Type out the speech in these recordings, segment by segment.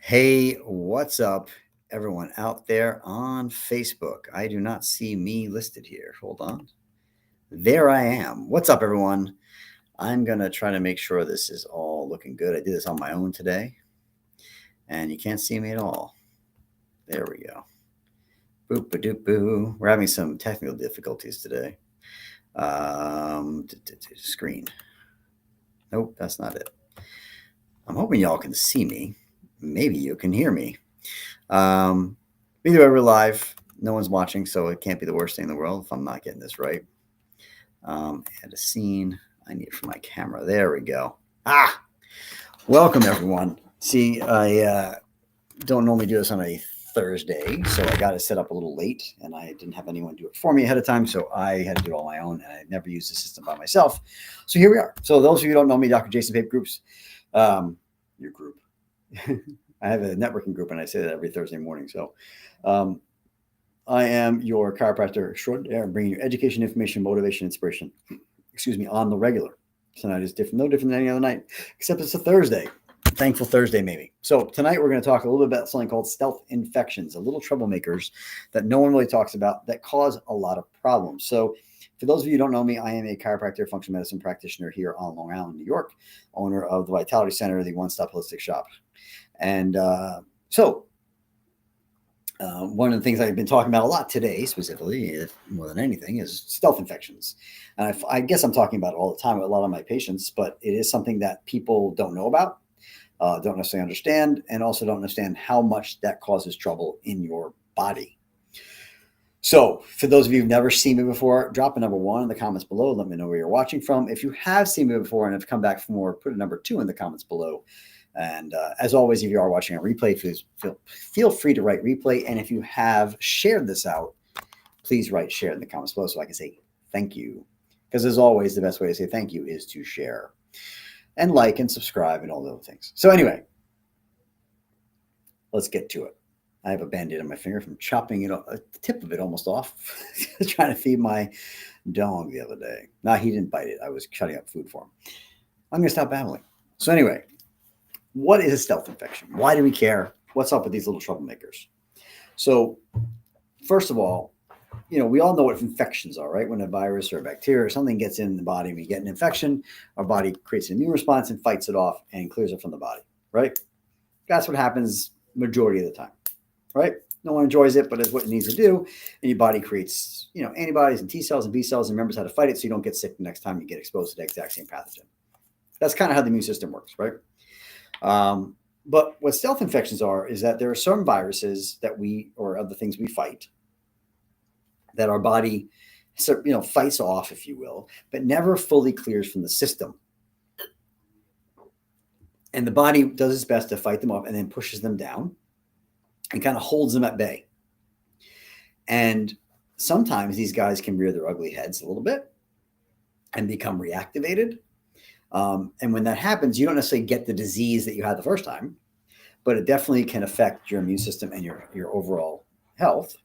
Hey, what's up, everyone out there on Facebook? I do not see me listed here. Hold on. There I am. What's up, everyone? I'm going to try to make sure this is all looking good. I did this on my own today, and you can't see me at all. There we go. Boop a doop boo. We're having some technical difficulties today. Screen. Nope, that's not it. I'm hoping y'all can see me. Maybe you can hear me. Either way, we're live. No one's watching, so it can't be the worst thing in the world if I'm not getting this right. Add a scene. I need it for my camera. There we go. Welcome everyone. See, I don't normally do this on a Thursday, so I got it set up a little late, and I didn't have anyone do it for me ahead of time, so I had to do it on my own, and I never used the system by myself. So here we are. So those of you who don't know me, Dr. Jason Pape Groups, your group. I have a networking group, and I say that every Thursday morning. So I am your chiropractor extraordinaire, bringing you education, information, motivation, inspiration, on the regular. Tonight is different, no different than any other night, except it's a Thursday. Thankful Thursday, maybe. So tonight we're going to talk a little bit about something called stealth infections, a little troublemakers that no one really talks about that cause a lot of problems. So for those of you who don't know me, I am a chiropractor, functional medicine practitioner here on Long Island, New York, owner of the Vitality Center, the one-stop holistic shop. And one of the things I've been talking about a lot today, specifically, more than anything, is stealth infections. And I guess I'm talking about it all the time with a lot of my patients, but it is something that people don't know about, don't necessarily understand, and also don't understand how much that causes trouble in your body. So for those of you who've never seen me before, drop a number 1 in the comments below. Let me know where you're watching from. If you have seen me before and have come back for more, put a number 2 in the comments below. And as always, if you are watching a replay, please feel free to write replay. And if you have shared this out, please write share in the comments below so I can say thank you. Because as always, the best way to say thank you is to share and like and subscribe and all the other things. So anyway, let's get to it. I have a Band-Aid on my finger from chopping it, the tip of it almost off, trying to feed my dog the other day. No, he didn't bite it. I was cutting up food for him. I'm going to stop babbling. So anyway, what is a stealth infection? Why do we care? What's up with these little troublemakers? So first of all, we all know what infections are, right? When a virus or a bacteria or something gets in the body, we get an infection, our body creates an immune response and fights it off and clears it from the body, right? That's what happens majority of the time, right? No one enjoys it, but it's what it needs to do. And your body creates, antibodies and T cells and B cells and remembers how to fight it so you don't get sick the next time you get exposed to the exact same pathogen. That's kind of how the immune system works, right? But what stealth infections are is that there are certain viruses that or other things we fight that our body, fights off, if you will, but never fully clears from the system. And the body does its best to fight them off and then pushes them down and kind of holds them at bay. And sometimes these guys can rear their ugly heads a little bit and become reactivated. And when that happens, you don't necessarily get the disease that you had the first time, but it definitely can affect your immune system and your overall health.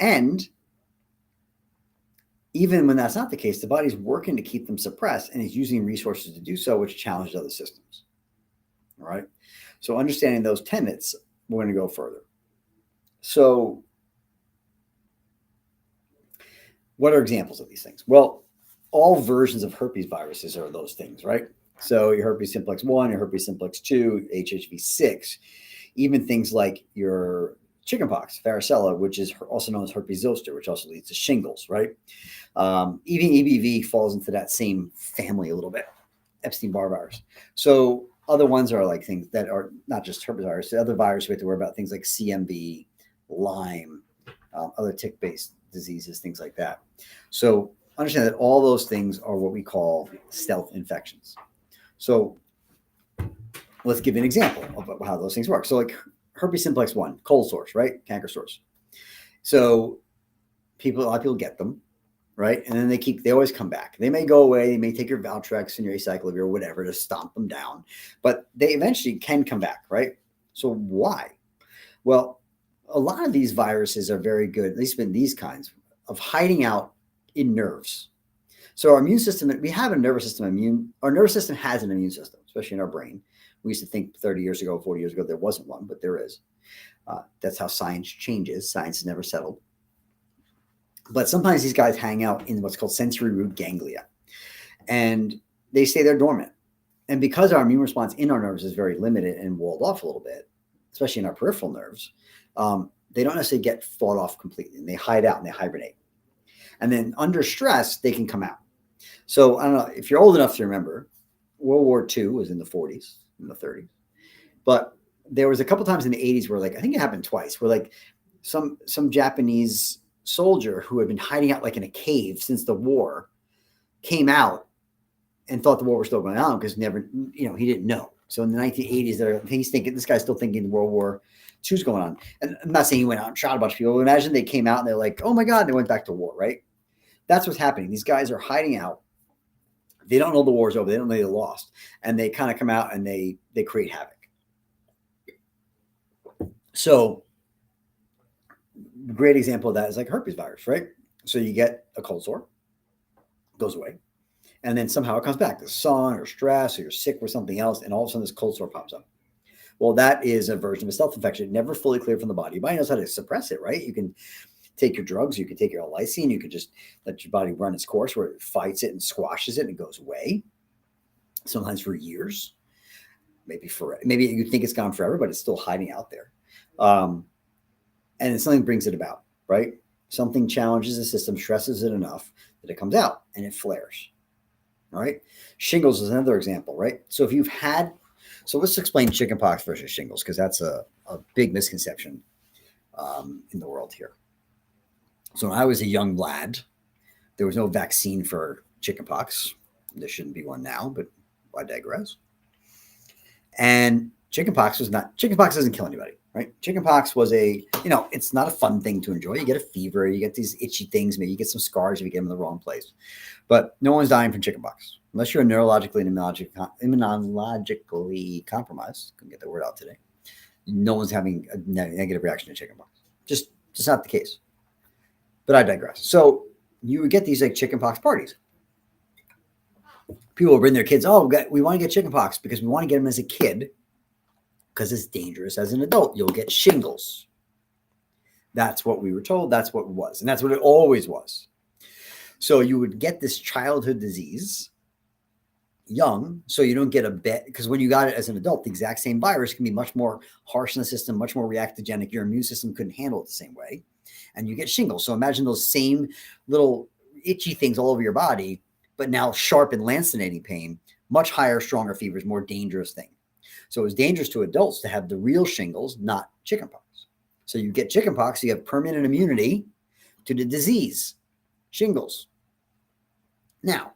And even when that's not the case, the body's working to keep them suppressed and is using resources to do so, which challenges other systems. All right. So understanding those tenets, we're going to go further. So what are examples of these things? Well, all versions of herpes viruses are those things, right? So your herpes simplex 1, your herpes simplex 2, HHV6, even things like your chickenpox, varicella, which is also known as herpes zoster, which also leads to shingles, right? Even EBV falls into that same family a little bit, Epstein-Barr virus. So other ones are like things that are not just herpes virus. The other viruses we have to worry about things like CMV, Lyme, other tick-based diseases, things like that. So understand that all those things are what we call stealth infections. So let's give an example of how those things work. So like herpes simplex 1, cold sores, right? Canker sores. So a lot of people get them, right? And then they always come back. They may go away. They may take your Valtrex and your acyclovir or whatever to stomp them down, but they eventually can come back, right? So why? Well, a lot of these viruses are very good, at least in these kinds, of hiding out in nerves. So our immune system, we have a nervous system our nervous system has an immune system, especially in our brain, We used to think 30 years ago, 40 years ago, there wasn't one, but there is. That's how science changes. Science is never settled. But sometimes these guys hang out in what's called sensory root ganglia, and they stay there dormant. And because our immune response in our nerves is very limited and walled off a little bit, especially in our peripheral nerves, they don't necessarily get fought off completely. And they hide out and they hibernate. And then under stress, they can come out. So I don't know if you're old enough to remember, World War II was in the 40s, in the 30s. But there was a couple times in the 80s where, like, I think it happened twice, where like some Japanese soldier who had been hiding out like in a cave since the war came out and thought the war was still going on because never, he didn't know. So in the 1980s, he's thinking, this guy's still thinking World War II's going on. And I'm not saying he went out and shot a bunch of people. But imagine they came out and they're like, oh my God, they went back to war, right? That's what's happening. These guys are hiding out. They don't know the war's over. They don't know they lost. And they kind of come out and they create havoc. So a great example of that is like herpes virus, right? So you get a cold sore, goes away, and then somehow it comes back. The sun or stress or you're sick with something else, and all of a sudden this cold sore pops up. Well, that is a version of a stealth infection, never fully cleared from the body. Your body knows how to suppress it, right? You can take your drugs, you can take your lysine, you can just let your body run its course where it fights it and squashes it and it goes away. Sometimes for years, maybe you think it's gone forever, but it's still hiding out there. And then something brings it about, right? Something challenges the system, stresses it enough that it comes out and it flares. All right. Shingles is another example, right? So let's explain chickenpox versus shingles, because that's a big misconception in the world here. So when I was a young lad, there was no vaccine for chickenpox. There shouldn't be one now, but I digress. And chickenpox doesn't kill anybody, right? Chickenpox was it's not a fun thing to enjoy. You get a fever, you get these itchy things, maybe you get some scars if you get them in the wrong place. But no one's dying from chickenpox unless you're neurologically and immunologically compromised. Couldn't get the word out today. No one's having a negative reaction to chickenpox. Just not the case. But I digress. So you would get these like chickenpox parties. People will bring their kids. Oh, we want to get chickenpox because we want to get them as a kid because it's dangerous as an adult. You'll get shingles. That's what we were told. That's what it was. And that's what it always was. So you would get this childhood disease young, so you don't get a bet, because when you got it as an adult, the exact same virus can be much more harsh in the system, much more reactogenic. Your immune system couldn't handle it the same way. And you get shingles. So imagine those same little itchy things all over your body, but now sharp and lancinating pain, much higher, stronger fevers, more dangerous thing. So it was dangerous to adults to have the real shingles, not chickenpox. So you get chickenpox, you have permanent immunity to the disease, shingles. Now,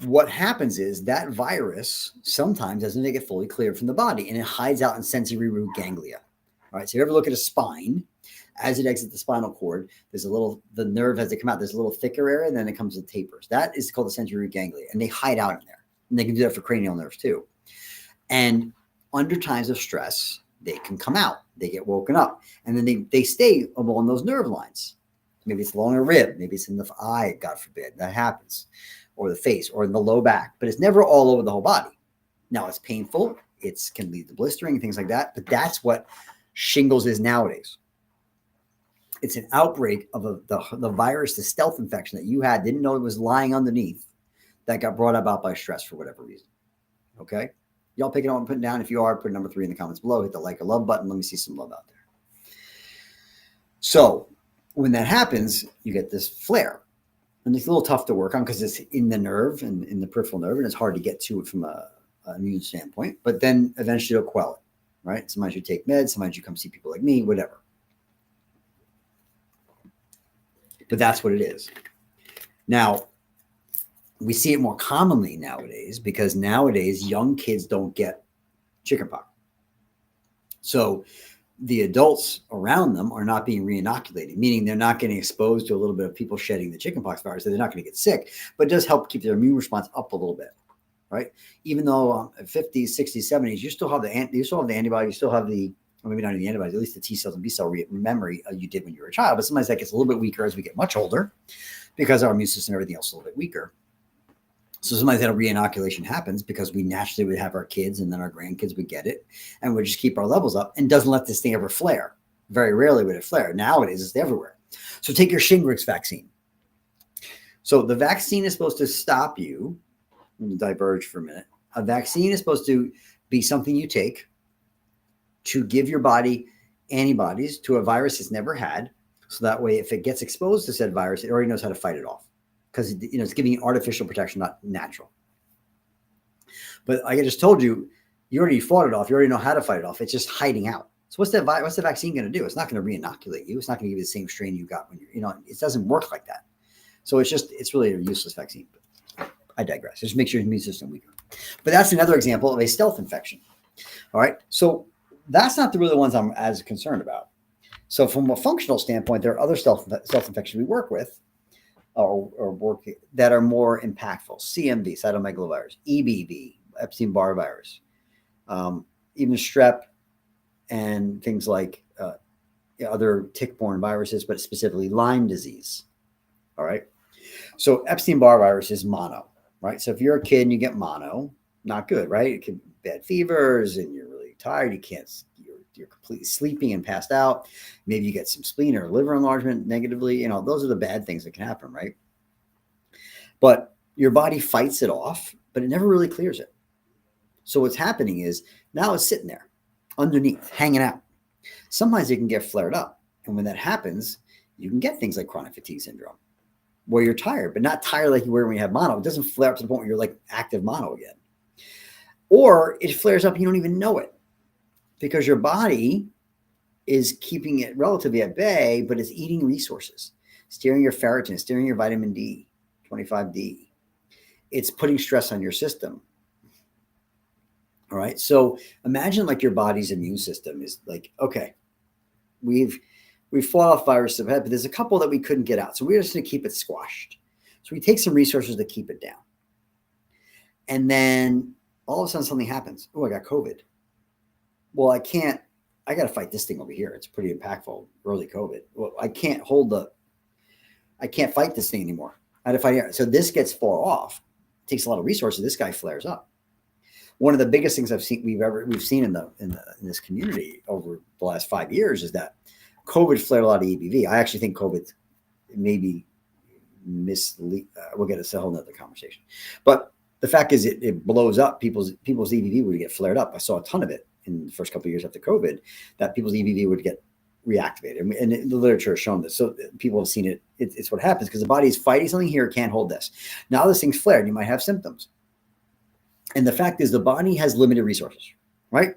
what happens is that virus sometimes doesn't make it fully cleared from the body, and it hides out in sensory root ganglia. All right, so you ever look at a spine, as it exits the spinal cord, the nerve as they come out, there's a little thicker area, and then it comes to tapers. That is called the sensory root ganglia, and they hide out in there. And they can do that for cranial nerves too. And under times of stress, they can come out. They get woken up, and then they stay along those nerve lines. Maybe it's along a rib, maybe it's in the eye, God forbid, that happens, or the face, or in the low back, but it's never all over the whole body. Now, it's painful. It can lead to blistering and things like that, but that's what shingles is nowadays. It's an outbreak of the virus, the stealth infection that you had, didn't know it was lying underneath, that got brought about by stress for whatever reason. Okay? Y'all picking up and putting down? If you are, put number 3 in the comments below. Hit the like or love button. Let me see some love out there. So when that happens, you get this flare. And it's a little tough to work on because it's in the nerve and in the peripheral nerve, and it's hard to get to it from an immune standpoint. But then eventually it'll quell it, right? Sometimes you take meds. Sometimes you come see people like me, whatever. But that's what it is. Now, we see it more commonly nowadays because nowadays young kids don't get chickenpox. So the adults around them are not being re-inoculated, meaning they're not getting exposed to a little bit of people shedding the chickenpox virus. So they're not going to get sick, but it does help keep their immune response up a little bit, right? Even though 50s, 60s, 70s, you still have the antibody, you still have the, or maybe not even the antibodies, at least the T cells and B cell memory you did when you were a child. But sometimes that gets a little bit weaker as we get much older because our immune system and everything else is a little bit weaker. So sometimes that reinoculation happens because we naturally would have our kids and then our grandkids would get it, and we just keep our levels up and doesn't let this thing ever flare. Very rarely would it flare. Nowadays, it's everywhere. So take your Shingrix vaccine. So the vaccine is supposed to stop you. Let me diverge for a minute. A vaccine is supposed to be something you take to give your body antibodies to a virus it's never had. So that way, if it gets exposed to said virus, it already knows how to fight it off, because it's giving you artificial protection, not natural. But like I just told you, you already fought it off. You already know how to fight it off. It's just hiding out. So what's the vaccine going to do? It's not going to reinoculate you. It's not going to give you the same strain you got when it doesn't work like that. So it's really a useless vaccine. But I digress. It just makes your immune system weaker. But that's another example of a stealth infection. All right. So that's not really the ones I'm as concerned about. So from a functional standpoint, there are other stealth infections we work with or work that are more impactful. CMV, cytomegalovirus, EBV, Epstein-Barr virus, even strep, and things like other tick-borne viruses, but specifically Lyme disease. All right. So Epstein-Barr virus is mono, right? So if you're a kid and you get mono, not good, right? It can be bad fevers and you're really tired. You're completely sleeping and passed out. Maybe you get some spleen or liver enlargement negatively. Those are the bad things that can happen, right? But your body fights it off, but it never really clears it. So what's happening is now it's sitting there underneath, hanging out. Sometimes it can get flared up. And when that happens, you can get things like chronic fatigue syndrome, where you're tired, but not tired like you were when you have mono. It doesn't flare up to the point where you're like active mono again. Or it flares up and you don't even know it, because your body is keeping it relatively at bay, but it's eating resources, steering your ferritin, steering your vitamin D, 25D. It's putting stress on your system. All right. So imagine like your body's immune system is like, okay, we've fought off viruses, but there's a couple that we couldn't get out. So we're just going to keep it squashed. So we take some resources to keep it down. And then all of a sudden something happens. Oh, I got COVID. Well, I got to fight this thing over here. It's pretty impactful, early COVID. Well, I can't fight this thing anymore. I had to fight it. So this gets far off. It takes a lot of resources. This guy flares up. One of the biggest things we've seen in this community over the last 5 years is that COVID flared a lot of EBV. I actually think COVID maybe we'll get a whole nother conversation. But the fact is it blows up. People's EBV would get flared up. I saw a ton of it in the first couple of years after COVID, that people's EBV would get reactivated. And the literature has shown this. So people have seen it. It's what happens because the body is fighting something here. It can't hold this. Now this thing's flared. You might have symptoms. And the fact is the body has limited resources, right?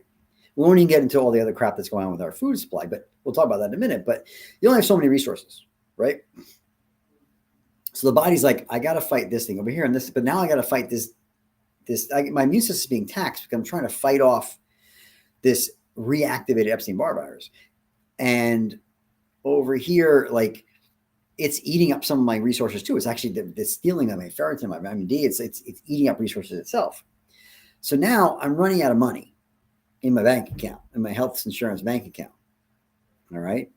We won't even get into all the other crap that's going on with our food supply, but we'll talk about that in a minute. But you only have so many resources, right? So the body's like, I got to fight this thing over here and this, but now I got to fight this. My immune system is being taxed because I'm trying to fight off this reactivated Epstein-Barr virus. And over here, like it's eating up some of my resources too. It's actually the stealing of my ferritin, my vitamin D. It's eating up resources itself. So now I'm running out of money in my bank account, in my health insurance bank account. All right.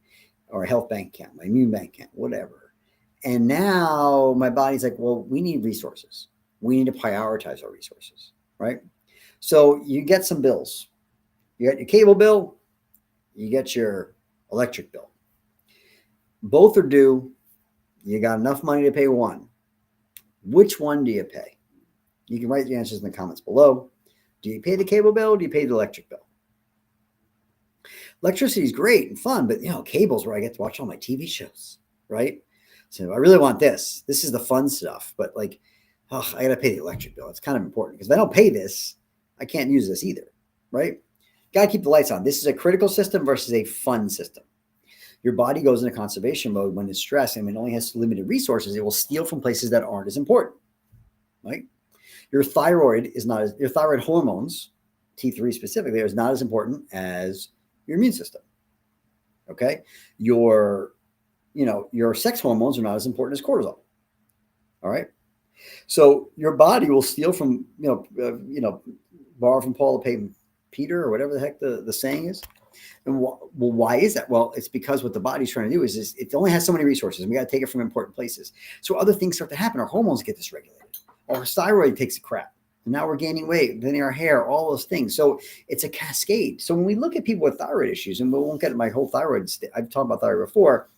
Or a health bank account, my immune bank account, whatever. And now my body's like, well, we need resources. We need to prioritize our resources. Right. So you get some bills. You got your cable bill, you get your electric bill. Both are due. You got enough money to pay one. Which one do you pay? You can write the answers in the comments below. Do you pay the cable bill? Or do you pay the electric bill? Electricity is great and fun, but cable's where I get to watch all my TV shows, right? So I really want this. This is the fun stuff, but I got to pay the electric bill. It's kind of important because if I don't pay this, I can't use this either, right? Got to keep the lights on. This is a critical system versus a fun system. Your body goes into conservation mode when it's stressed and when it only has limited resources. It will steal from places that aren't as important, right? Your thyroid your thyroid hormones, T3 specifically, is not as important as your immune system. Okay, your sex hormones are not as important as cortisol. All right, so your body will steal from borrow from Paul to pay Peter, or whatever the heck the saying is. And why is that? Well, it's because what the body's trying to do is it only has so many resources, and we got to take it from important places. So other things start to happen. Our hormones get dysregulated. Our thyroid takes a crap. And now we're gaining weight, thinning our hair, all those things. So it's a cascade. So when we look at people with thyroid issues, and we won't get my whole thyroid, I've talked about thyroid before,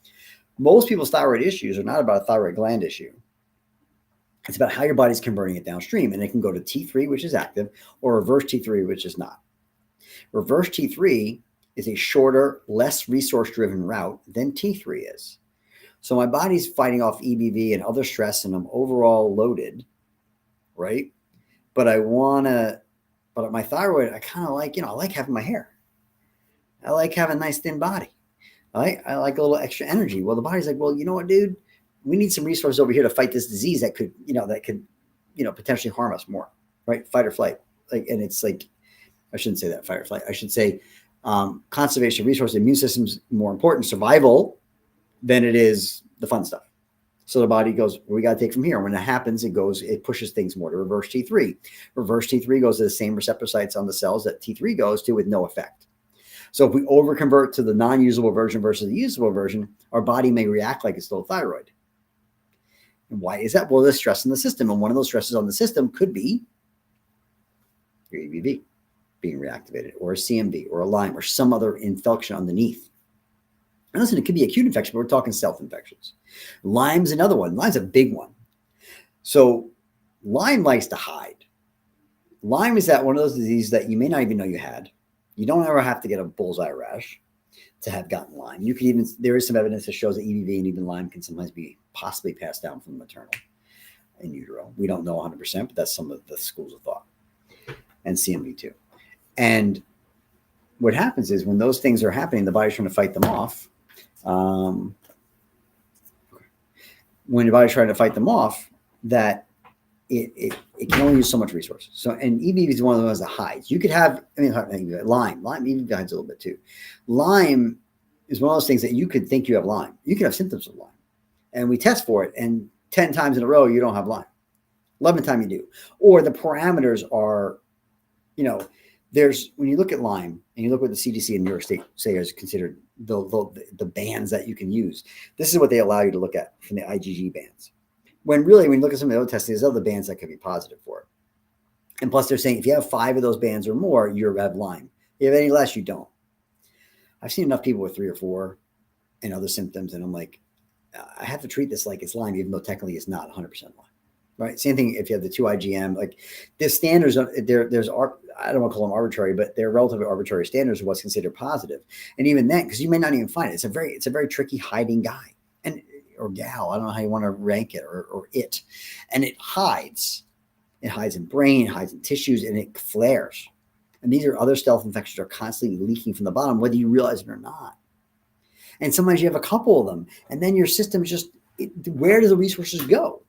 most people's thyroid issues are not about a thyroid gland issue. It's about how your body's converting it downstream. And it can go to T3, which is active, or reverse T3, which is not. Reverse T3 is a shorter, less resource-driven route than T3 is. So my body's fighting off EBV and other stress, and I'm overall loaded, right? But my thyroid, I kind of like, I like having my hair. I like having a nice thin body. I like a little extra energy. Well, the body's like, well, you know what, dude? We need some resources over here to fight this disease that could potentially harm us more, right? Fight or flight. And it's like, I shouldn't say that, fight or flight. I should say conservation of resources, immune system's more important, survival, than it is the fun stuff. So the body goes, well, we got to take from here. When that happens, it pushes things more to reverse T3. Reverse T3 goes to the same receptor sites on the cells that T3 goes to with no effect. So if we overconvert to the non-usable version versus the usable version, our body may react like it's still thyroid. And why is that? Well, there's stress in the system. And one of those stresses on the system could be your EBV being reactivated, or a CMV, or a Lyme, or some other infection underneath. And listen, it could be acute infection, but we're talking self-infections. Lyme's another one. Lyme's a big one. So Lyme likes to hide. Lyme is that one of those diseases that you may not even know you had. You don't ever have to get a bullseye rash to have gotten Lyme. There is some evidence that shows that EBV and even Lyme can sometimes be possibly passed down from maternal in utero. We don't know 100%, but that's some of the schools of thought. And CMV too. And what happens is when those things are happening, the body's trying to fight them off. When your body's trying to fight them off, that it can only use so much resources. So, and EBV is one of the ones that hides. You could have, Lyme. Lyme even hides a little bit too. Lyme is one of those things that you could think you have Lyme. You could have symptoms of Lyme. And we test for it, and 10 times in a row, you don't have Lyme. 11th time you do. Or the parameters are, when you look at Lyme and you look what the CDC in New York State say is considered the bands that you can use. This is what they allow you to look at from the IgG bands. When really, when you look at some of the other testing, there's other bands that could be positive for it. And plus they're saying if you have 5 of those bands or more, you have Lyme. If you have any less, you don't. I've seen enough people with 3 or 4 and other symptoms, and I'm like, I have to treat this like it's Lyme, even though technically it's not 100% Lyme. Right. Same thing if you have the 2 IgM, like the standards, there's I don't want to call them arbitrary, but they're relatively arbitrary standards of what's considered positive. And even then, because you may not even find it, it's a very tricky hiding guy or gal. I don't know how you want to rank it or it. And it hides. It hides in brain, it hides in tissues, and it flares. And these are other stealth infections that are constantly leaking from the bottom, whether you realize it or not. And sometimes you have a couple of them, and then your system where do the resources go?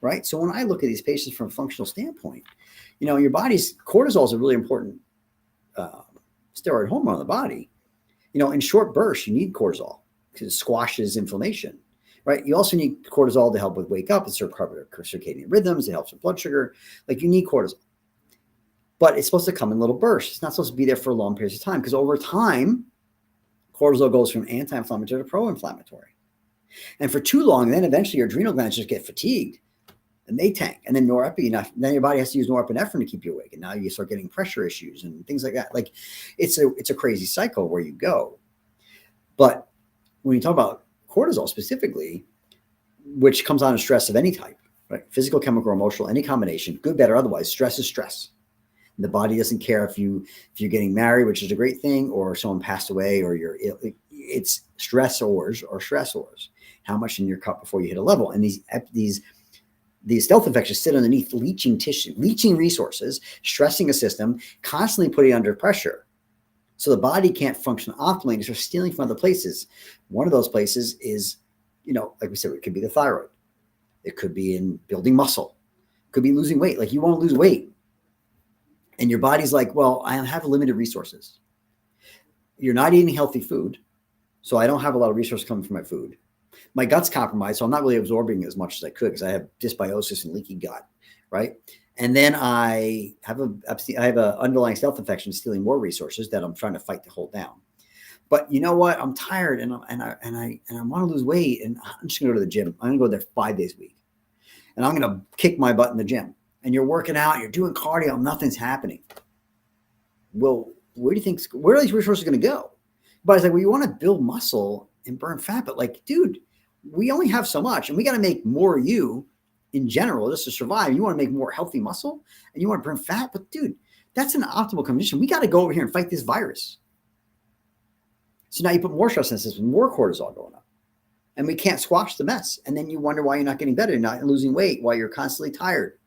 Right. So when I look at these patients from a functional standpoint, your body's cortisol is a really important steroid hormone in the body. In short bursts, you need cortisol because it squashes inflammation. Right. You also need cortisol to help with wake up and circadian rhythms. It helps with blood sugar. Like you need cortisol. But it's supposed to come in little bursts. It's not supposed to be there for long periods of time because over time, cortisol goes from anti-inflammatory to pro-inflammatory. And for too long, then eventually your adrenal glands just get fatigued. And they tank, and then then your body has to use norepinephrine to keep you awake, and now you start getting pressure issues and things like that. Like it's a crazy cycle where you go. But when you talk about cortisol specifically, which comes on a stress of any type, right? Physical, chemical, or emotional, any combination, good, bad, or otherwise, stress is stress. And the body doesn't care if you're getting married, which is a great thing, or someone passed away, or you're ill. It's stressors or stressors. How much in your cup before you hit a level? And these stealth infections sit underneath leaching tissue, leaching resources, stressing a system, constantly putting it under pressure. So the body can't function optimally because they're stealing from other places. One of those places is, like we said, it could be the thyroid. It could be in building muscle. It could be losing weight. Like you want to lose weight. And your body's like, well, I have limited resources. You're not eating healthy food. So I don't have a lot of resources coming from my food. My gut's compromised, so I'm not really absorbing as much as I could because I have dysbiosis and leaky gut, right? And then I have an underlying stealth infection stealing more resources that I'm trying to fight to hold down. But you know what? I'm tired and I want to lose weight, and I'm just gonna go to the gym. I'm gonna go there 5 days a week. and I'm going to kick my butt in the gym. And you're working out, you're doing cardio, nothing's happening. Well, where are these resources going to go? But it's like, well, you want to build muscle and burn fat, but like, dude, we only have so much, and we got to make more of you in general just to survive. You want to make more healthy muscle, and you want to burn fat, but dude, that's an optimal condition. We got to go over here and fight this virus. So now you put more stress in the system, more cortisol going up, and we can't squash the mess. And then you wonder why you're not getting better, you're not losing weight, why you're constantly tired.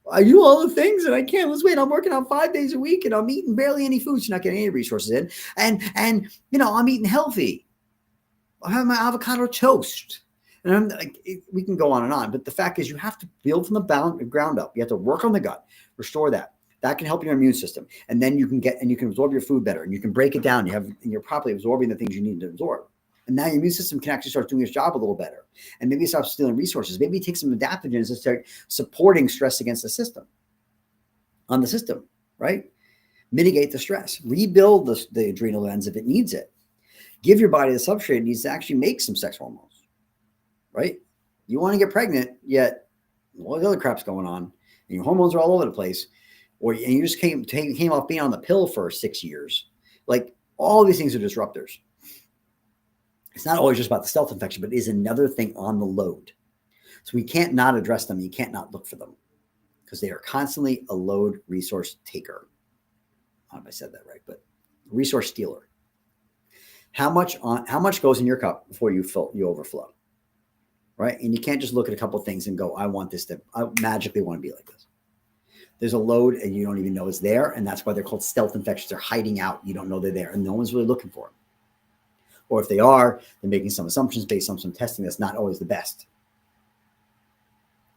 I do all the things and I can't lose weight. I'm working out 5 days a week and I'm eating barely any food. So you're not getting any resources in. And I'm eating healthy. I have my avocado toast. And I'm like, we can go on and on. But the fact is, you have to build from the ground up. You have to work on the gut, restore that. That can help your immune system. And then you can absorb your food better and you can break it down. You're properly absorbing the things you need to absorb. And now your immune system can actually start doing its job a little better. And maybe stop stealing resources. Maybe take some adaptogens and start supporting stress against the system, right? Mitigate the stress. Rebuild the adrenal glands if it needs it. Give your body the substrate it needs to actually make some sex hormones, right? You want to get pregnant, yet all the other crap's going on, and your hormones are all over the place, and you just came off being on the pill for 6 years. Like, all these things are disruptors. It's not always just about the stealth infection, but it is another thing on the load. So we can't not address them. You can't not look for them because they are constantly a load resource taker. I don't know if I said that right, but resource stealer. How much goes in your cup before you overflow, right? And you can't just look at a couple of things and go, I magically want to be like this. There's a load and you don't even know it's there. And that's why they're called stealth infections. They're hiding out. You don't know they're there and no one's really looking for them. Or if they are, they're making some assumptions based on some testing that's not always the best,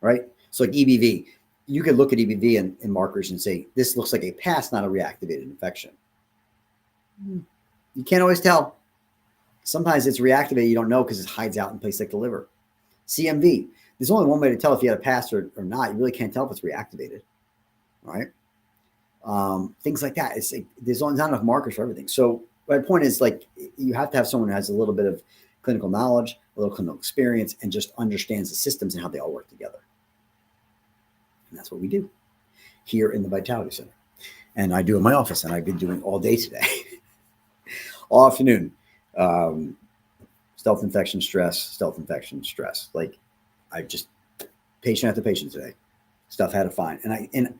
right? So like EBV, you could look at EBV and markers and say, this looks like a past, not a reactivated infection. You can't always tell. Sometimes it's reactivated, you don't know because it hides out in places like the liver. CMV, there's only one way to tell if you had a past or not. You really can't tell if it's reactivated, right? Things like that. It's like, there's not enough markers for everything. So my point is, like, you have to have someone who has a little bit of clinical knowledge, a little clinical experience, and just understands the systems and how they all work together. And that's what we do here in the Vitality Center. And I do in my office, and I've been doing all day today, all afternoon. Stealth infection stress. Like, I've just patient after patient today. Stuff I had to find. And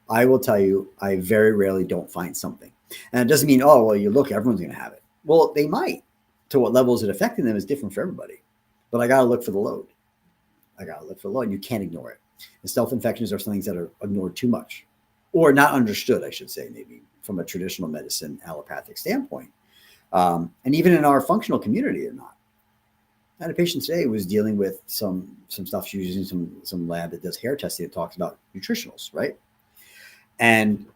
I will tell you, I very rarely don't find something. And it doesn't mean, oh, well, you look, everyone's going to have it. Well, they might. To what level is it affecting them is different for everybody. But I got to look for the load. You can't ignore it. And stealth infections are some things that are ignored too much or not understood, I should say, maybe from a traditional medicine allopathic standpoint. And even in our functional community, they're not. I had a patient today who was dealing with some stuff. She was using some lab that does hair testing that talks about nutritionals, right? And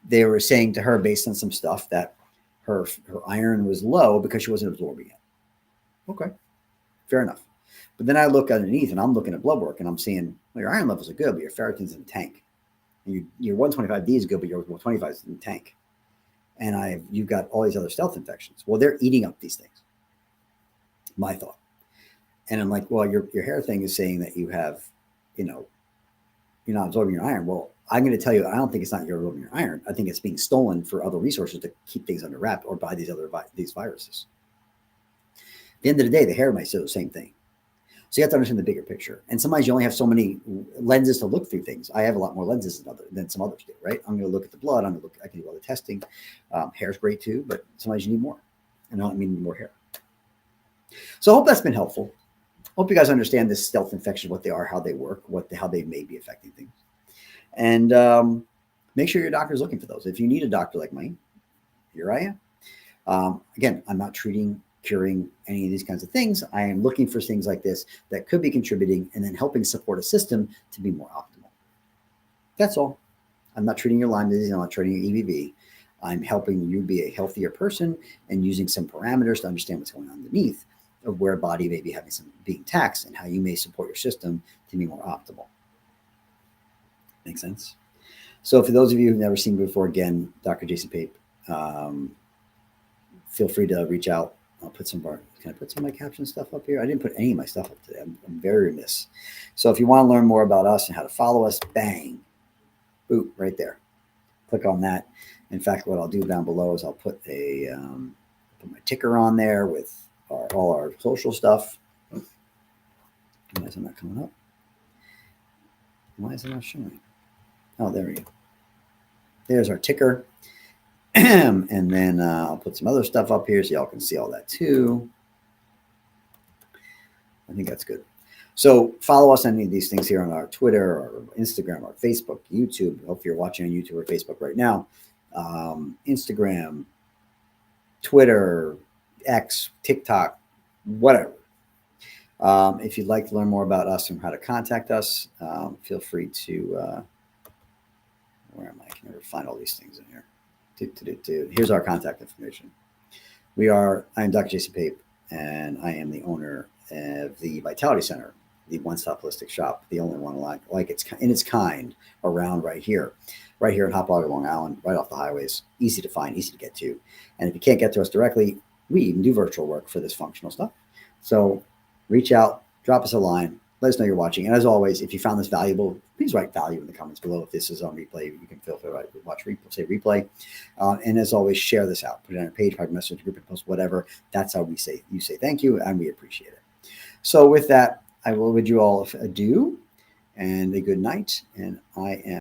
they were saying to her, based on some stuff, that her iron was low because she wasn't absorbing it. Okay, fair enough. But then I look underneath and I'm looking at blood work and I'm seeing, well, your iron levels are good, but your ferritin's in the tank. And your 125D is good, but your 125 is in the tank. And you've got all these other stealth infections. Well, they're eating up these things. My thought. And I'm like, well, your hair thing is saying that you have, you're not absorbing your iron. Well, I'm going to tell you, I don't think it's not you're absorbing your iron. I think it's being stolen for other resources to keep things under wrap or by these viruses. At the end of the day, the hair might say the same thing. So you have to understand the bigger picture. And sometimes you only have so many lenses to look through things. I have a lot more lenses than some others do, right? I'm going to look at the blood. I can do all the testing. Hair's great too, but sometimes you need more. And I don't mean more hair. So I hope that's been helpful. Hope you guys understand this stealth infection, what they are, how they work, how they may be affecting things. And make sure your doctor's looking for those. If you need a doctor like mine, here I am. Again, I'm not curing any of these kinds of things. I am looking for things like this that could be contributing and then helping support a system to be more optimal. That's all. I'm not treating your Lyme disease. I'm not treating your EBV. I'm helping you be a healthier person and using some parameters to understand what's going on underneath of where a body may be being taxed and how you may support your system to be more optimal. Make sense? So for those of you who've never seen me before, again, Dr. Jason Pape, feel free to reach out. I'll put some of our, can I put some of my caption stuff up here? I didn't put any of my stuff up today. I'm very remiss. So if you want to learn more about us and how to follow us, bang, boop, right there. Click on that. In fact, what I'll do down below is I'll put put my ticker on there with all our social stuff. Why is it not coming up? Why is it not showing? Oh, there we go. There's our ticker. And then I'll put some other stuff up here so y'all can see all that too. I think that's good. So follow us on any of these things here on our Twitter or Instagram or Facebook, YouTube. Hope you're watching on YouTube or Facebook right now. Instagram, Twitter, X, TikTok, whatever. If you'd like to learn more about us and how to contact us, feel free to, where am I? I can never find all these things in here. Here's our contact information. I am Dr. Jason Pape, and I am the owner of the Vitality Center, the one-stop holistic shop, the only one like it's in its kind around right here in Hopwater, Long Island, right off the highways, easy to find, easy to get to. And if you can't get to us directly, we even do virtual work for this functional stuff. So reach out, drop us a line, let us know you're watching. And as always, if you found this valuable, please write value in the comments below. If this is on replay, you can feel free to watch replay. And as always, share this out. Put it on our page, private message group, and post whatever. That's how you say thank you, and we appreciate it. So with that, I will bid you all adieu and a good night. And I am